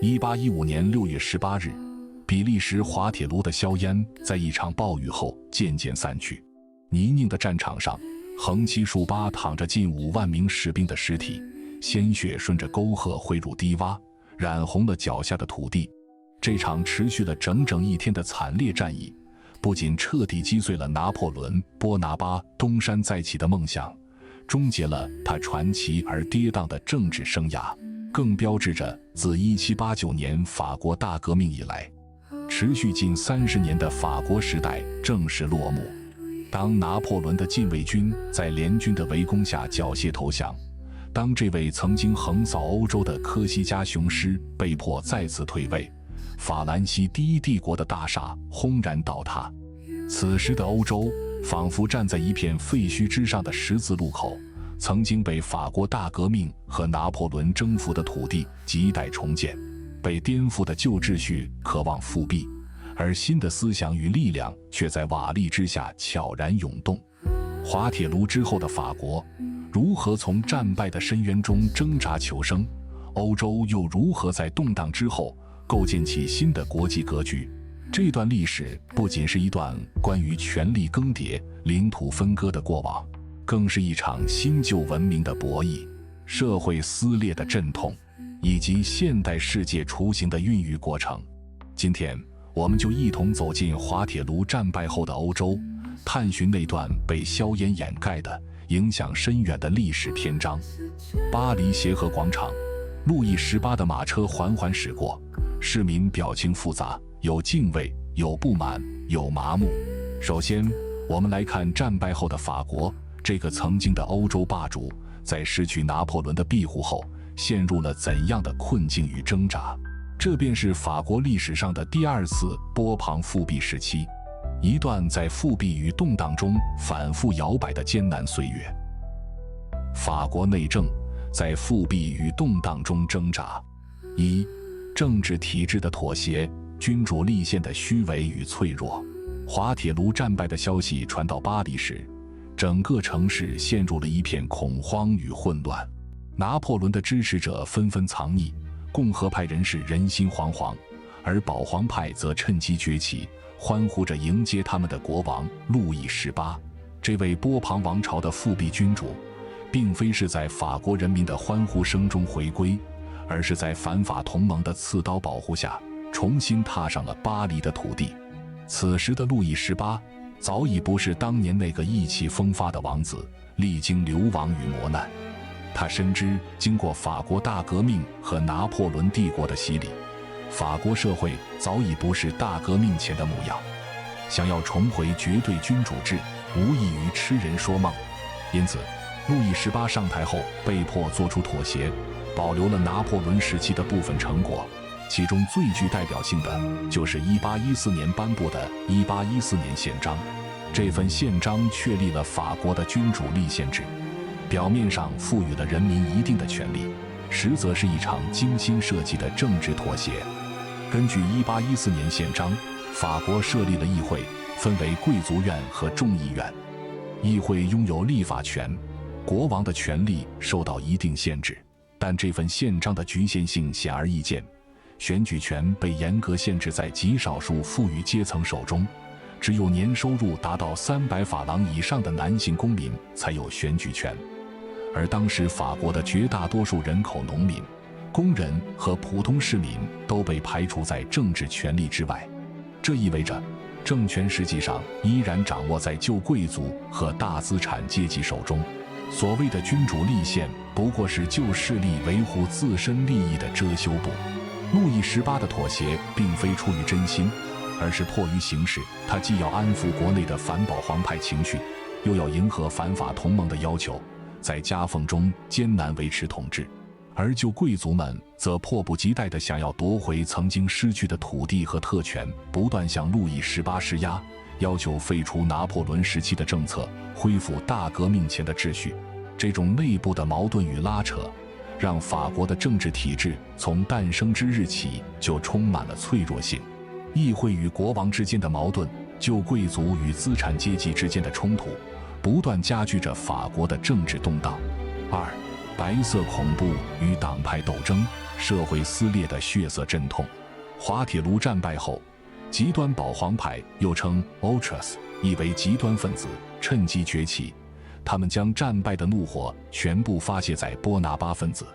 1815年6月18日，比利时滑铁卢的硝烟在一场暴雨后渐渐散去。泥泞的战场上，横七竖八躺着近5万名士兵的尸体，鲜血顺着沟壑汇入低洼，染红了脚下的土地。这场持续了整整1天的惨烈战役，不仅彻底击碎了拿破仑·波拿巴东山再起的梦想，终结了他传奇而跌宕的政治生涯，更标志着自1789年法国大革命以来，持续近30年的法国时代正式落幕。当拿破仑的禁卫军在联军的围攻下缴械投降，当这位曾经横扫欧洲的科西嘉雄狮被迫再次退位，法兰西第一帝国的大厦轰然倒塌。此时的欧洲仿佛站在一片废墟之上的十字路口，曾经被法国大革命和拿破仑征服的土地亟待重建，被颠覆的旧秩序渴望复辟，而新的思想与力量却在瓦砾之下悄然涌动。滑铁卢之后的法国如何从战败的深渊中挣扎求生？欧洲又如何在动荡之后构建起新的国际格局？这段历史不仅是一段关于权力更迭、领土分割的过往，更是一场新旧文明的博弈、社会撕裂的阵痛，以及现代世界雏形的孕育过程。今天，我们就一同走进滑铁卢战败后的欧洲，探寻那段被硝烟掩盖的、影响深远的历史篇章。巴黎协和广场，路易18的马车缓缓驶过，市民表情复杂，有敬畏，有不满，有麻木。首先，我们来看战败后的法国，这个曾经的欧洲霸主，在失去拿破仑的庇护后，陷入了怎样的困境与挣扎？这便是法国历史上的第2次波旁复辟时期，一段在复辟与动荡中反复摇摆的艰难岁月。法国内政在复辟与动荡中挣扎。1. 政治体制的妥协，君主立宪的虚伪与脆弱。滑铁卢战败的消息传到巴黎时，整个城市陷入了一片恐慌与混乱。拿破仑的支持者纷纷藏匿，共和派人士人心惶惶，而保皇派则趁机崛起，欢呼着迎接他们的国王路易18。这位波旁王朝的复辟君主，并非是在法国人民的欢呼声中回归，而是在反法同盟的刺刀保护下，重新踏上了巴黎的土地。此时的路易18早已不是当年那个意气风发的王子，历经流亡与磨难。他深知，经过法国大革命和拿破仑帝国的洗礼，法国社会早已不是大革命前的模样。想要重回绝对君主制，无异于痴人说梦。因此，路易18上台后被迫做出妥协，保留了拿破仑时期的部分成果。其中最具代表性的就是1814年颁布的1814年宪章。这份宪章确立了法国的君主立宪制，表面上赋予了人民一定的权利，实则是一场精心设计的政治妥协。根据1814年宪章，法国设立了议会，分为贵族院和众议院。议会拥有立法权，国王的权力受到一定限制，但这份宪章的局限性显而易见。选举权被严格限制在极少数富裕阶层手中，只有年收入达到300法郎以上的男性公民才有选举权。而当时法国的绝大多数人口，农民、工人和普通市民都被排除在政治权力之外。这意味着，政权实际上依然掌握在旧贵族和大资产阶级手中。所谓的君主立宪，不过是旧势力维护自身利益的遮羞布。路易18的妥协并非出于真心，而是迫于形势。他既要安抚国内的反保皇派情绪，又要迎合反法同盟的要求，在夹缝中艰难维持统治。而旧贵族们则迫不及待地想要夺回曾经失去的土地和特权，不断向路易18施压，要求废除拿破仑时期的政策，恢复大革命前的秩序。这种内部的矛盾与拉扯，让法国的政治体制从诞生之日起就充满了脆弱性。议会与国王之间的矛盾，旧贵族与资产阶级之间的冲突，不断加剧着法国的政治动荡。2. 白色恐怖与党派斗争，社会撕裂的血色阵痛。滑铁卢战败后，极端保皇派又称 Ultras， 意为极端分子，趁机崛起。他们将战败的怒火全部发泄在波拿巴分子、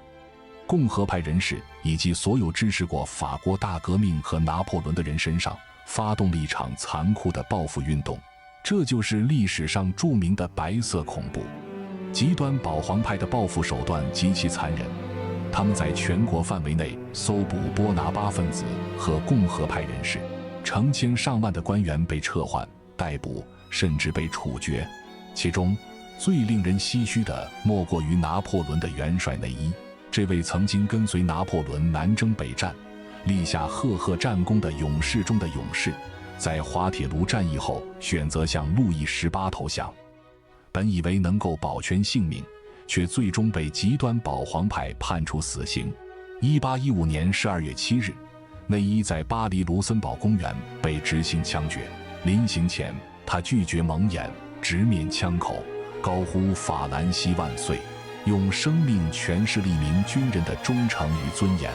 共和派人士以及所有支持过法国大革命和拿破仑的人身上，发动了一场残酷的报复运动。这就是历史上著名的白色恐怖。极端保皇派的报复手段极其残忍，他们在全国范围内搜捕波拿巴分子和共和派人士，成千上万的官员被撤换、逮捕，甚至被处决。其中最令人唏嘘的莫过于拿破仑的元帅内伊。这位曾经跟随拿破仑南征北战，立下赫赫战功的勇士中的勇士，在滑铁卢战役后选择向路易18投降。本以为能够保全性命，却最终被极端保皇派判处死刑。1815年12月7日，内伊在巴黎卢森堡公园被执行枪决。临行前，他拒绝蒙眼，直面枪口，高呼法兰西万岁，用生命诠释了一名军人的忠诚与尊严。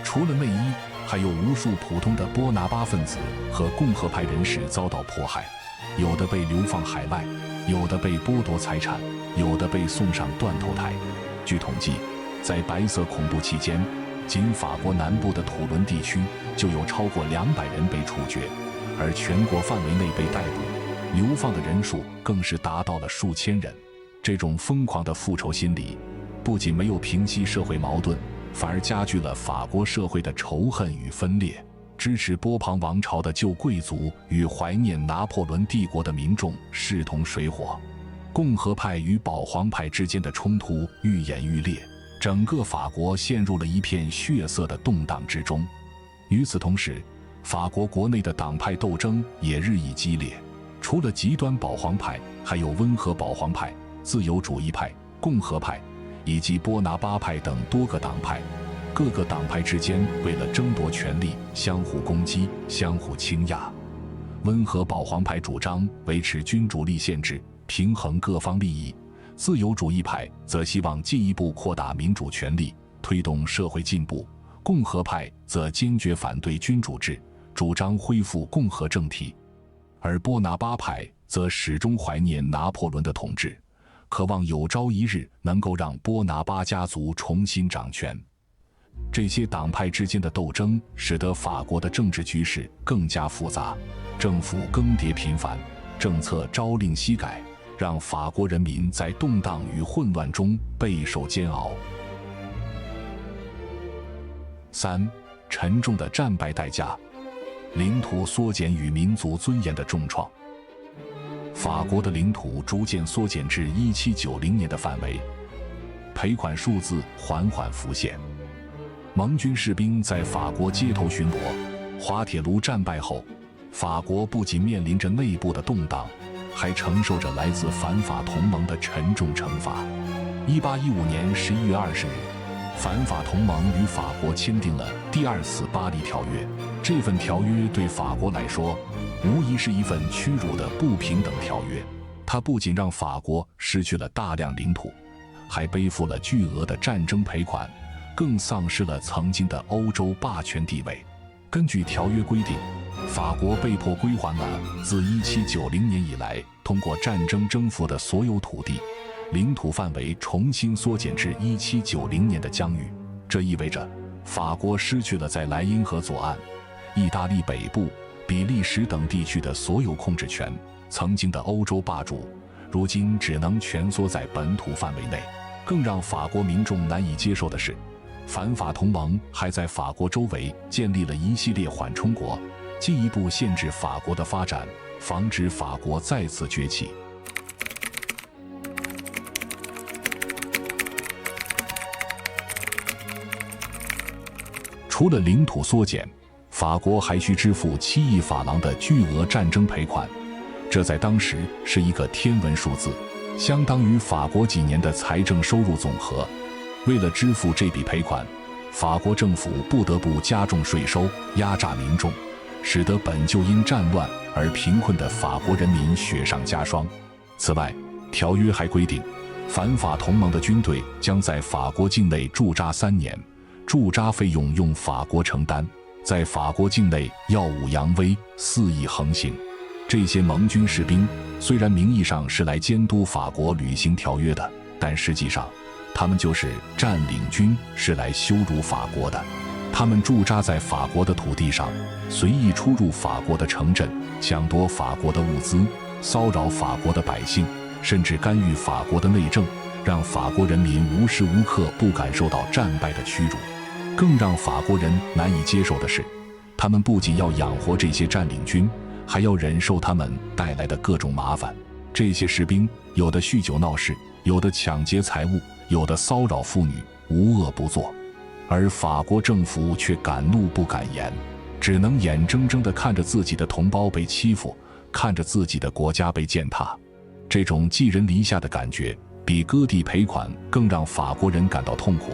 除了内伊，还有无数普通的波拿巴分子和共和派人士遭到迫害，有的被流放海外，有的被剥夺财产，有的被送上断头台。据统计，在白色恐怖期间，仅法国南部的土伦地区就有超过200人被处决，而全国范围内被逮捕、流放的人数更是达到了数千人。这种疯狂的复仇心理不仅没有平息社会矛盾，反而加剧了法国社会的仇恨与分裂。支持波旁王朝的旧贵族与怀念拿破仑帝国的民众势同水火，共和派与保皇派之间的冲突愈演愈烈，整个法国陷入了一片血色的动荡之中。与此同时，法国国内的党派斗争也日益激烈，除了极端保皇派，还有温和保皇派、自由主义派、共和派以及波拿巴派等多个党派。各个党派之间为了争夺权力，相互攻击，相互倾轧。温和保皇派主张维持君主立宪制，平衡各方利益；自由主义派则希望进一步扩大民主权利，推动社会进步；共和派则坚决反对君主制，主张恢复共和政体。而波拿巴派则始终怀念拿破仑的统治，渴望有朝一日能够让波拿巴家族重新掌权。这些党派之间的斗争使得法国的政治局势更加复杂，政府更迭频繁，政策朝令夕改，让法国人民在动荡与混乱中备受煎熬。3. 沉重的战败代价，领土缩减与民族尊严的重创。法国的领土逐渐缩减至1790年的范围，赔款数字缓缓浮现。盟军士兵在法国街头巡逻。滑铁卢战败后，法国不仅面临着内部的动荡，还承受着来自反法同盟的沉重惩罚。1815年11月20日，反法同盟与法国签订了第2次巴黎条约。这份条约对法国来说，无疑是一份屈辱的不平等条约。它不仅让法国失去了大量领土，还背负了巨额的战争赔款，更丧失了曾经的欧洲霸权地位。根据条约规定，法国被迫归还了自1790年以来通过战争征服的所有土地，领土范围重新缩减至1790年的疆域。这意味着法国失去了在莱茵河左岸、意大利北部、比利时等地区的所有控制权。曾经的欧洲霸主，如今只能蜷缩在本土范围内。更让法国民众难以接受的是，反法同盟还在法国周围建立了一系列缓冲国，进一步限制法国的发展，防止法国再次崛起。除了领土缩减，法国还需支付7亿法郎的巨额战争赔款，这在当时是一个天文数字，相当于法国几年的财政收入总和。为了支付这笔赔款，法国政府不得不加重税收，压榨民众，使得本就因战乱而贫困的法国人民雪上加霜。此外，条约还规定，反法同盟的军队将在法国境内驻扎3年，驻扎费用用法国承担，在法国境内耀武扬威，肆意横行。这些盟军士兵虽然名义上是来监督法国履行条约的，但实际上他们就是占领军，是来羞辱法国的。他们驻扎在法国的土地上，随意出入法国的城镇，抢夺法国的物资，骚扰法国的百姓，甚至干预法国的内政，让法国人民无时无刻不感受到战败的屈辱。更让法国人难以接受的是，他们不仅要养活这些占领军，还要忍受他们带来的各种麻烦。这些士兵有的酗酒闹事，有的抢劫财物，有的骚扰妇女，无恶不作。而法国政府却敢怒不敢言，只能眼睁睁地看着自己的同胞被欺负，看着自己的国家被践踏。这种寄人篱下的感觉比割地赔款更让法国人感到痛苦，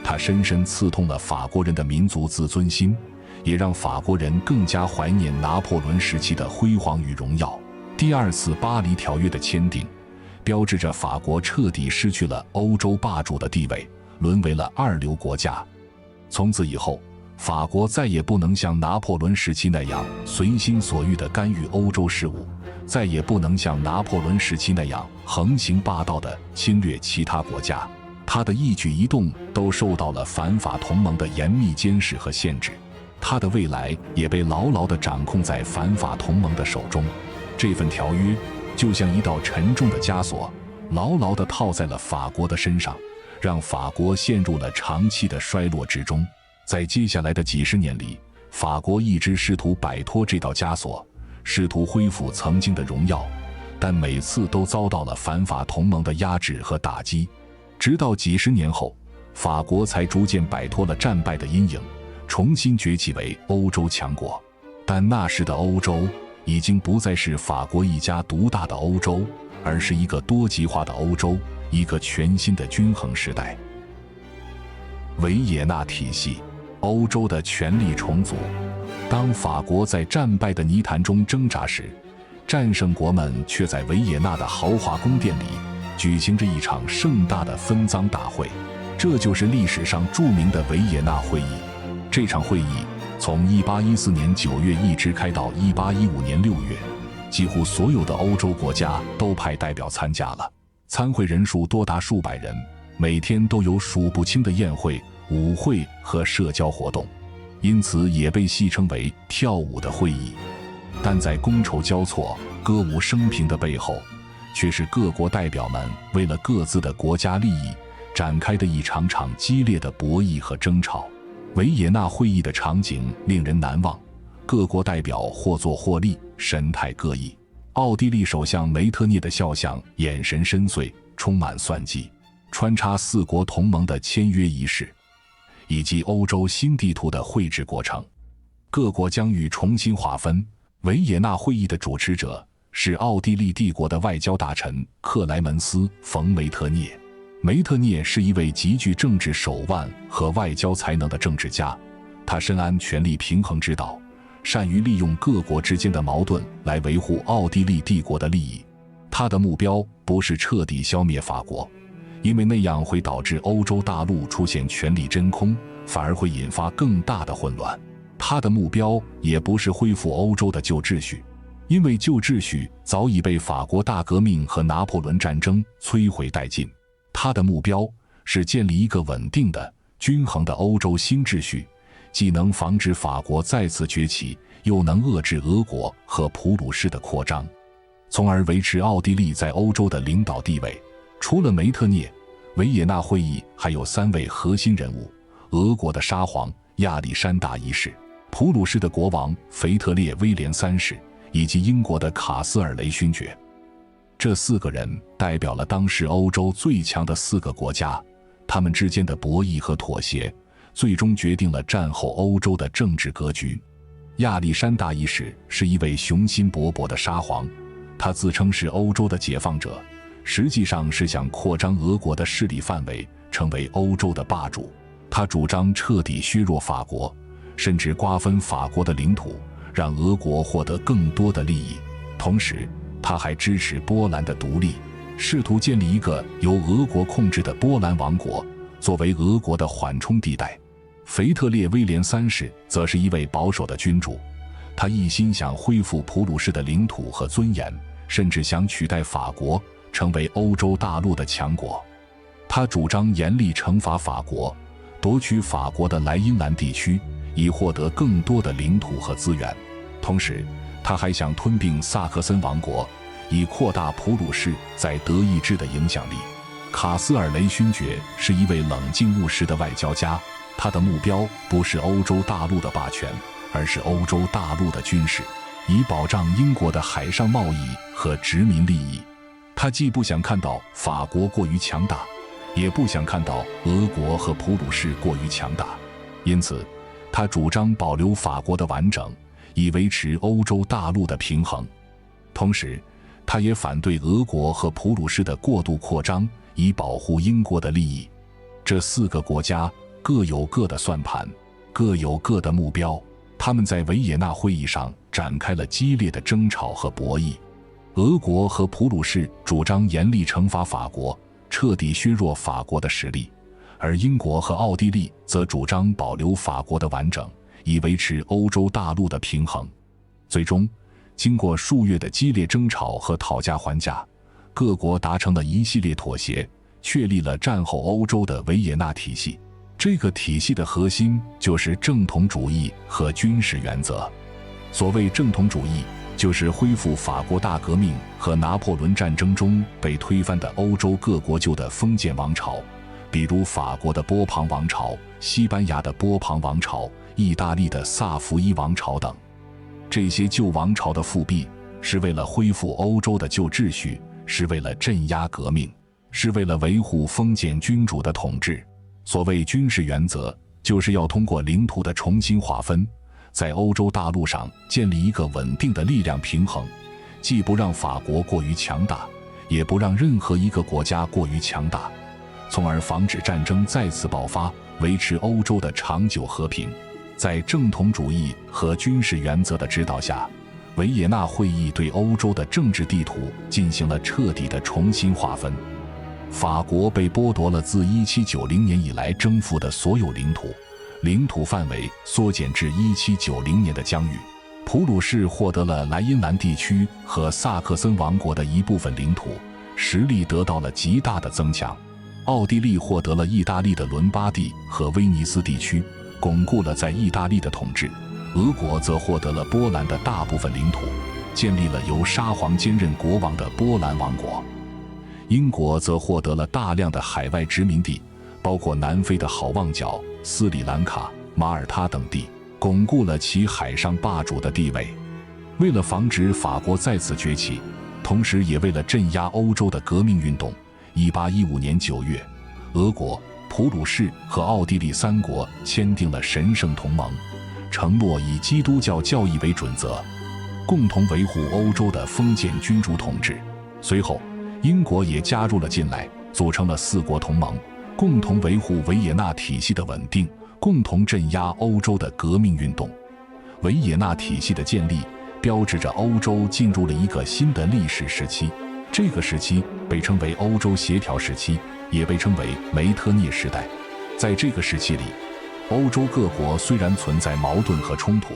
它深深刺痛了法国人的民族自尊心，也让法国人更加怀念拿破仑时期的辉煌与荣耀。第二次巴黎条约的签订，标志着法国彻底失去了欧洲霸主的地位，沦为了二流国家。从此以后，法国再也不能像拿破仑时期那样随心所欲地干预欧洲事务，再也不能像拿破仑时期那样横行霸道地侵略其他国家。他的一举一动都受到了反法同盟的严密监视和限制，他的未来也被牢牢地掌控在反法同盟的手中。这份条约就像一道沉重的枷锁，牢牢地套在了法国的身上，让法国陷入了长期的衰落之中。在接下来的几十年里，法国一直试图摆脱这道枷锁，试图恢复曾经的荣耀，但每次都遭到了反法同盟的压制和打击。直到几十年后，法国才逐渐摆脱了战败的阴影，重新崛起为欧洲强国。但那时的欧洲已经不再是法国一家独大的欧洲，而是一个多极化的欧洲，一个全新的均衡时代。维也纳体系，欧洲的权力重组。当法国在战败的泥潭中挣扎时，战胜国们却在维也纳的豪华宫殿里举行着一场盛大的分赃大会，这就是历史上著名的维也纳会议。这场会议从1814年9月一直开到1815年6月，几乎所有的欧洲国家都派代表参加了，参会人数多达数百人，每天都有数不清的宴会、舞会和社交活动，因此也被戏称为跳舞的会议。但在觥筹交错、歌舞升平的背后，却是各国代表们为了各自的国家利益展开的一场场激烈的博弈和争吵。维也纳会议的场景令人难忘，各国代表或坐或立，神态各异。奥地利首相梅特涅的肖像眼神深邃，充满算计，穿插四国同盟的签约仪式，以及欧洲新地图的绘制过程。各国将欲重新划分。维也纳会议的主持者是奥地利帝国的外交大臣克莱门斯·冯·梅特涅。梅特涅是一位极具政治手腕和外交才能的政治家，他深谙权力平衡之道，善于利用各国之间的矛盾来维护奥地利帝国的利益。他的目标不是彻底消灭法国，因为那样会导致欧洲大陆出现权力真空，反而会引发更大的混乱。他的目标也不是恢复欧洲的旧秩序，因为旧秩序早已被法国大革命和拿破仑战争摧毁殆尽。他的目标是建立一个稳定的、均衡的欧洲新秩序，既能防止法国再次崛起，又能遏制俄国和普鲁士的扩张，从而维持奥地利在欧洲的领导地位。除了梅特涅，维也纳会议还有3位核心人物：俄国的沙皇亚历山大一世、普鲁士的国王腓特烈威廉3世以及英国的卡斯尔雷勋爵。这4个人代表了当时欧洲最强的4个国家，他们之间的博弈和妥协，最终决定了战后欧洲的政治格局。亚历山大一世是一位雄心勃勃的沙皇，他自称是欧洲的解放者，实际上是想扩张俄国的势力范围，成为欧洲的霸主。他主张彻底削弱法国，甚至瓜分法国的领土，让俄国获得更多的利益。同时，他还支持波兰的独立，试图建立一个由俄国控制的波兰王国，作为俄国的缓冲地带。腓特烈威廉三世则是一位保守的君主，他一心想恢复普鲁士的领土和尊严，甚至想取代法国，成为欧洲大陆的强国。他主张严厉惩罚法国，夺取法国的莱茵兰地区，以获得更多的领土和资源。同时，他还想吞并萨克森王国，以扩大普鲁士在德意志的影响力。卡斯尔雷勋爵是一位冷静务实的外交家，他的目标不是欧洲大陆的霸权，而是欧洲大陆的军事，以保障英国的海上贸易和殖民利益。他既不想看到法国过于强大，也不想看到俄国和普鲁士过于强大，因此他主张保留法国的完整，以维持欧洲大陆的平衡。同时，他也反对俄国和普鲁士的过度扩张，以保护英国的利益。这4个国家各有各的算盘，各有各的目标，他们在维也纳会议上展开了激烈的争吵和博弈。俄国和普鲁士主张严厉惩罚法国，彻底削弱法国的实力，而英国和奥地利则主张保留法国的完整，以维持欧洲大陆的平衡。最终，经过数月的激烈争吵和讨价还价，各国达成了一系列妥协，确立了战后欧洲的维也纳体系。这个体系的核心就是正统主义和军事原则。所谓正统主义，就是恢复法国大革命和拿破仑战争中被推翻的欧洲各国旧的封建王朝，比如法国的波旁王朝、西班牙的波旁王朝、意大利的萨伏伊王朝等。这些旧王朝的复辟是为了恢复欧洲的旧秩序，是为了镇压革命，是为了维护封建君主的统治。所谓军事原则，就是要通过领土的重新划分，在欧洲大陆上建立一个稳定的力量平衡，既不让法国过于强大，也不让任何一个国家过于强大，从而防止战争再次爆发，维持欧洲的长久和平。在正统主义和军事原则的指导下，维也纳会议对欧洲的政治地图进行了彻底的重新划分。法国被剥夺了自1790年以来征服的所有领土，领土范围缩减至1790年的疆域。普鲁士获得了莱茵兰地区和萨克森王国的一部分领土，实力得到了极大的增强。奥地利获得了意大利的伦巴第和威尼斯地区，巩固了在意大利的统治。俄国则获得了波兰的大部分领土，建立了由沙皇兼任国王的波兰王国。英国则获得了大量的海外殖民地，包括南非的好望角、斯里兰卡、马耳他等地，巩固了其海上霸主的地位。为了防止法国再次崛起，同时也为了镇压欧洲的革命运动，1815年9月，俄国、普鲁士和奥地利3国签订了神圣同盟，承诺以基督教教义为准则，共同维护欧洲的封建君主统治。随后，英国也加入了进来，组成了4国同盟，共同维护维也纳体系的稳定，共同镇压欧洲的革命运动。维也纳体系的建立标志着欧洲进入了一个新的历史时期，这个时期被称为欧洲协调时期，也被称为梅特涅时代。在这个时期里，欧洲各国虽然存在矛盾和冲突，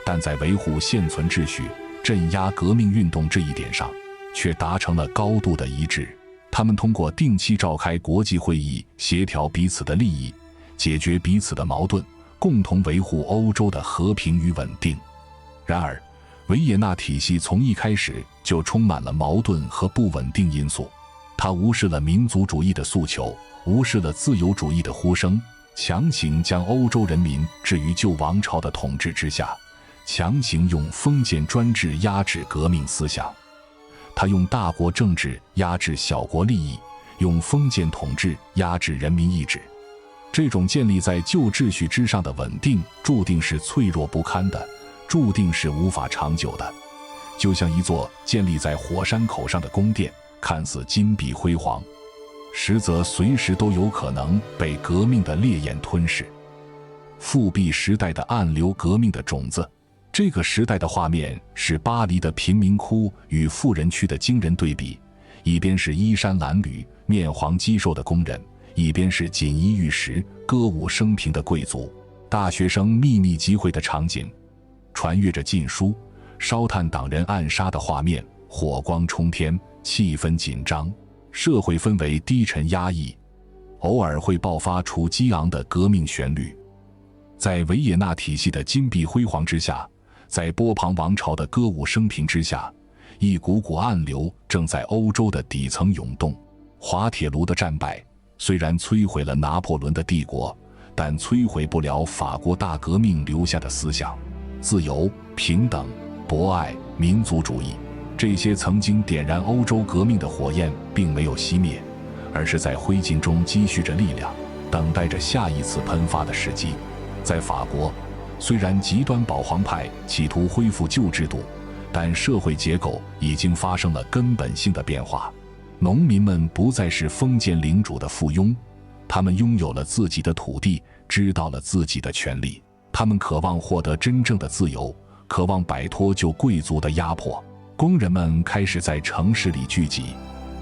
但在维护现存秩序、镇压革命运动这一点上却达成了高度的一致。他们通过定期召开国际会议，协调彼此的利益，解决彼此的矛盾，共同维护欧洲的和平与稳定。然而，维也纳体系从一开始就充满了矛盾和不稳定因素。它无视了民族主义的诉求，无视了自由主义的呼声，强行将欧洲人民置于旧王朝的统治之下，强行用封建专制压制革命思想。他用大国政治压制小国利益，用封建统治压制人民意志。这种建立在旧秩序之上的稳定，注定是脆弱不堪的，注定是无法长久的。就像一座建立在火山口上的宫殿，看似金碧辉煌，实则随时都有可能被革命的烈焰吞噬。复辟时代的暗流革命的种子。这个时代的画面是巴黎的贫民窟与富人区的惊人对比，一边是衣衫褴褛、面黄肌瘦的工人，一边是锦衣玉食、歌舞升平的贵族。大学生秘密集会的场景，传阅着禁书，烧炭党人暗杀的画面，火光冲天，气氛紧张，社会氛围低沉压抑，偶尔会爆发出激昂的革命旋律。在维也纳体系的金碧辉煌之下，在波旁王朝的歌舞升平之下，一股股暗流正在欧洲的底层涌动。滑铁卢的战败虽然摧毁了拿破仑的帝国，但摧毁不了法国大革命留下的思想：自由、平等、博爱、民族主义。这些曾经点燃欧洲革命的火焰并没有熄灭，而是在灰烬中积蓄着力量，等待着下一次喷发的时机。在法国，虽然极端保皇派企图恢复旧制度，但社会结构已经发生了根本性的变化。农民们不再是封建领主的附庸，他们拥有了自己的土地，知道了自己的权利。他们渴望获得真正的自由，渴望摆脱旧贵族的压迫。工人们开始在城市里聚集，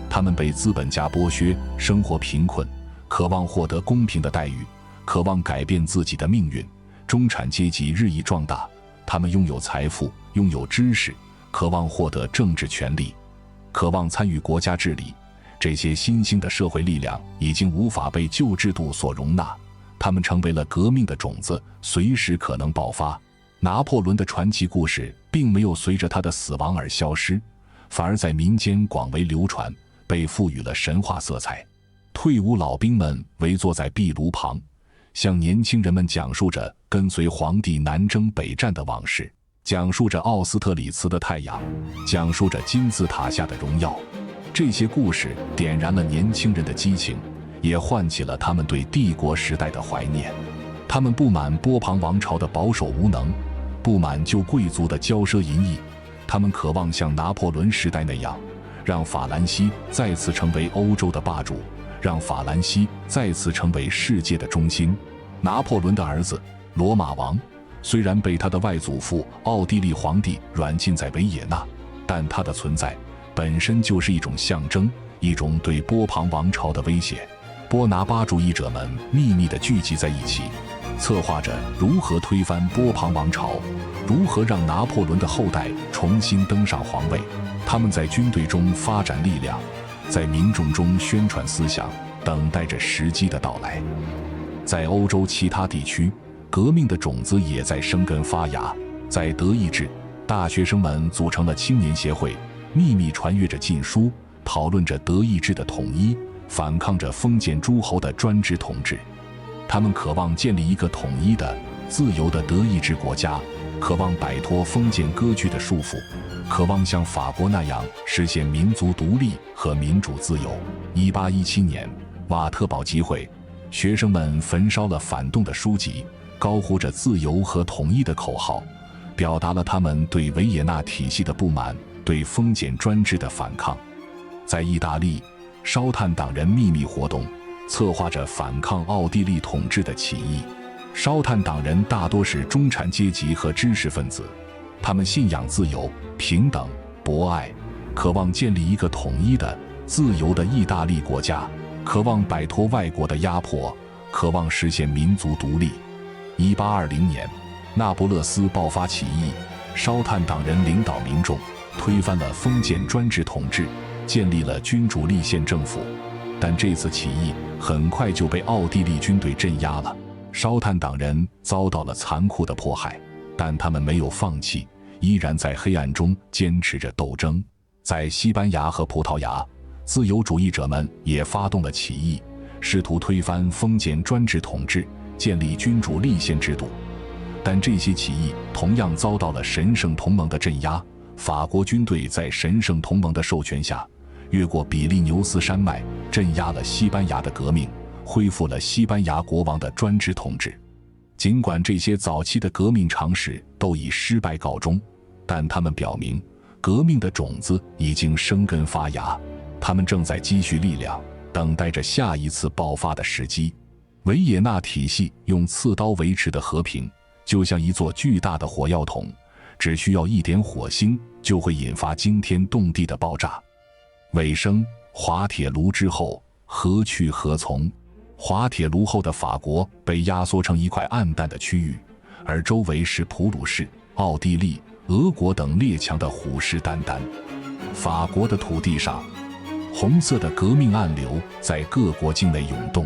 他们被资本家剥削，生活贫困，渴望获得公平的待遇，渴望改变自己的命运。中产阶级日益壮大，他们拥有财富，拥有知识，渴望获得政治权利，渴望参与国家治理。这些新兴的社会力量已经无法被旧制度所容纳，他们成为了革命的种子，随时可能爆发。拿破仑的传奇故事并没有随着他的死亡而消失，反而在民间广为流传，被赋予了神话色彩。退伍老兵们围坐在壁炉旁，向年轻人们讲述着跟随皇帝南征北战的往事，讲述着奥斯特里茨的太阳，讲述着金字塔下的荣耀。这些故事点燃了年轻人的激情，也唤起了他们对帝国时代的怀念。他们不满波旁王朝的保守无能，不满旧贵族的骄奢淫逸，他们渴望像拿破仑时代那样，让法兰西再次成为欧洲的霸主，让法兰西再次成为世界的中心。拿破仑的儿子罗马王虽然被他的外祖父奥地利皇帝软禁在维也纳，但他的存在本身就是一种象征，一种对波旁王朝的威胁。波拿巴主义者们秘密地聚集在一起，策划着如何推翻波旁王朝，如何让拿破仑的后代重新登上皇位。他们在军队中发展力量，在民众中宣传思想，等待着时机的到来。在欧洲其他地区，革命的种子也在生根发芽。在德意志，大学生们组成了青年协会，秘密传阅着禁书，讨论着德意志的统一，反抗着封建诸侯的专制统治。他们渴望建立一个统一的、自由的德意志国家，渴望摆脱封建割据的束缚，渴望像法国那样实现民族独立和民主自由。1817年，瓦特堡集会，学生们焚烧了反动的书籍，高呼着自由和统一的口号，表达了他们对维也纳体系的不满，对封建专制的反抗。在意大利，烧炭党人秘密活动，策划着反抗奥地利统治的起义。烧炭党人大多是中产阶级和知识分子，他们信仰自由、平等、博爱，渴望建立一个统一的、自由的意大利国家，渴望摆脱外国的压迫，渴望实现民族独立。1820年，那不勒斯爆发起义，烧炭党人领导民众，推翻了封建专制统治，建立了君主立宪政府。但这次起义很快就被奥地利军队镇压了。烧炭党人遭到了残酷的迫害，但他们没有放弃，依然在黑暗中坚持着斗争。在西班牙和葡萄牙，自由主义者们也发动了起义，试图推翻封建专制统治，建立君主立宪制度。但这些起义同样遭到了神圣同盟的镇压。法国军队在神圣同盟的授权下，越过比利牛斯山脉，镇压了西班牙的革命，恢复了西班牙国王的专制统治。尽管这些早期的革命尝试都以失败告终，但他们表明革命的种子已经生根发芽，他们正在积蓄力量，等待着下一次爆发的时机。维也纳体系用刺刀维持的和平，就像一座巨大的火药桶，只需要一点火星就会引发惊天动地的爆炸。尾声，滑铁卢之后何去何从？滑铁卢后的法国被压缩成一块暗淡的区域，而周围是普鲁士、奥地利、俄国等列强的虎视眈眈。法国的土地上，红色的革命暗流在各国境内涌动。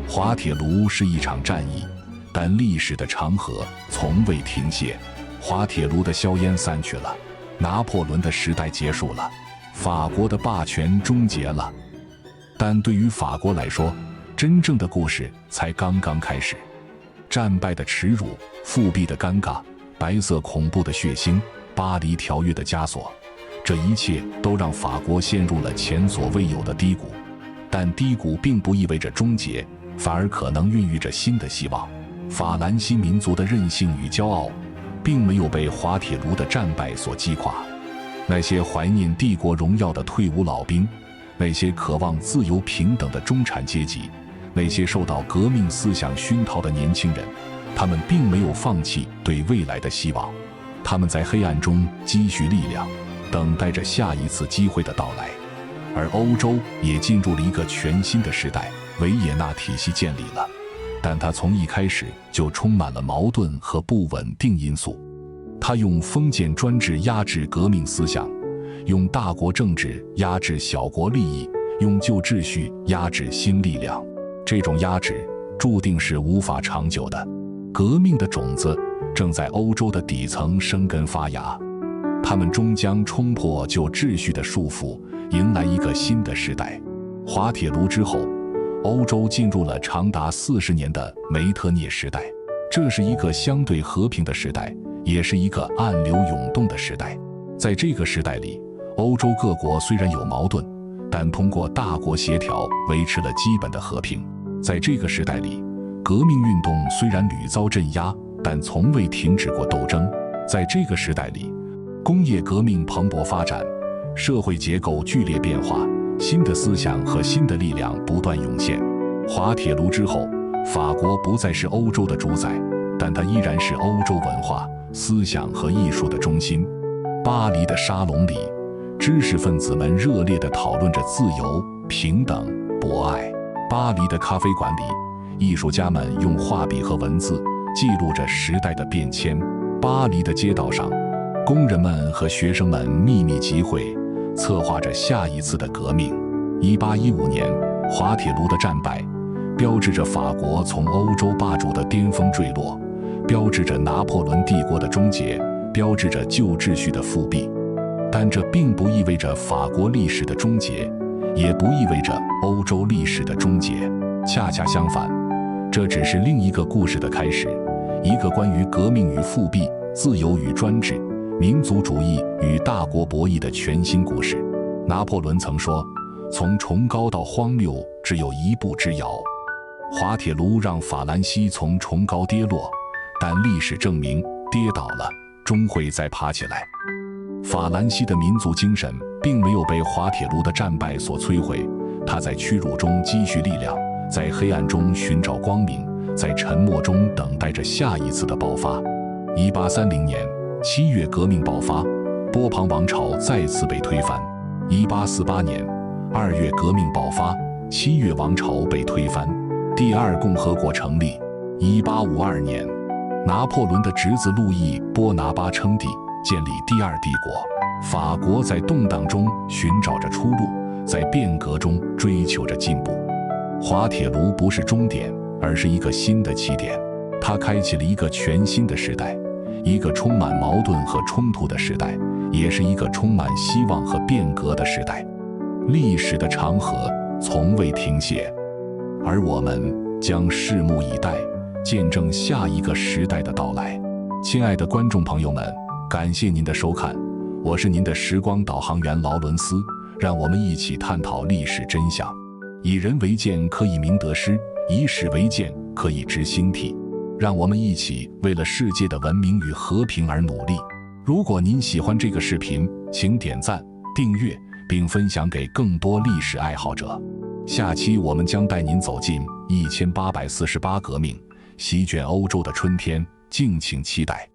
滑铁卢是一场战役，但历史的长河从未停歇。滑铁卢的硝烟散去了，拿破仑的时代结束了，法国的霸权终结了。但对于法国来说，真正的故事才刚刚开始。战败的耻辱，复辟的尴尬，白色恐怖的血腥，巴黎条约的枷锁，这一切都让法国陷入了前所未有的低谷。但低谷并不意味着终结，反而可能孕育着新的希望。法兰西民族的韧性与骄傲并没有被滑铁卢的战败所击垮。那些怀念帝国荣耀的退伍老兵，那些渴望自由平等的中产阶级，那些受到革命思想熏陶的年轻人，他们并没有放弃对未来的希望。他们在黑暗中积蓄力量，等待着下一次机会的到来。而欧洲也进入了一个全新的时代，维也纳体系建立了，但它从一开始就充满了矛盾和不稳定因素。它用封建专制压制革命思想，用大国政治压制小国利益，用旧秩序压制新力量。这种压制注定是无法长久的。革命的种子正在欧洲的底层生根发芽，他们终将冲破旧秩序的束缚，迎来一个新的时代。滑铁卢之后，欧洲进入了长达40年的梅特涅时代，这是一个相对和平的时代，也是一个暗流涌动的时代。在这个时代里，欧洲各国虽然有矛盾，但通过大国协调维持了基本的和平。在这个时代里，革命运动虽然屡遭镇压，但从未停止过斗争。在这个时代里，工业革命蓬勃发展，社会结构剧烈变化，新的思想和新的力量不断涌现。滑铁卢之后，法国不再是欧洲的主宰，但它依然是欧洲文化、思想和艺术的中心。巴黎的沙龙里，知识分子们热烈地讨论着自由、平等、博爱。巴黎的咖啡馆里，艺术家们用画笔和文字记录着时代的变迁。巴黎的街道上，工人们和学生们秘密集会，策划着下一次的革命。1815年，滑铁卢的战败，标志着法国从欧洲霸主的巅峰坠落，标志着拿破仑帝国的终结，标志着旧秩序的复辟。但这并不意味着法国历史的终结，也不意味着欧洲历史的终结。恰恰相反，这只是另一个故事的开始，一个关于革命与复辟、自由与专制、民族主义与大国博弈的全新故事。拿破仑曾说，从崇高到荒谬只有一步之遥。滑铁卢让法兰西从崇高跌落，但历史证明，跌倒了终会再爬起来。法兰西的民族精神并没有被滑铁卢的战败所摧毁，它在屈辱中积蓄力量，在黑暗中寻找光明，在沉默中等待着下一次的爆发。1830年7月革命爆发，波旁王朝再次被推翻。1848年2月革命爆发，7月王朝被推翻，第二共和国成立。1852年，拿破仑的侄子路易·波拿巴称帝，建立第二帝国。法国在动荡中寻找着出路，在变革中追求着进步。滑铁卢不是终点，而是一个新的起点。它开启了一个全新的时代，一个充满矛盾和冲突的时代，也是一个充满希望和变革的时代。历史的长河从未停歇，而我们将拭目以待，见证下一个时代的到来。亲爱的观众朋友们，感谢您的收看，我是您的时光导航员劳伦斯，让我们一起探讨历史真相。以人为鉴，可以明得失；以史为鉴，可以知兴替。让我们一起为了世界的文明与和平而努力。如果您喜欢这个视频，请点赞、订阅并分享给更多历史爱好者。下期我们将带您走进1848革命，席卷欧洲的春天，敬请期待。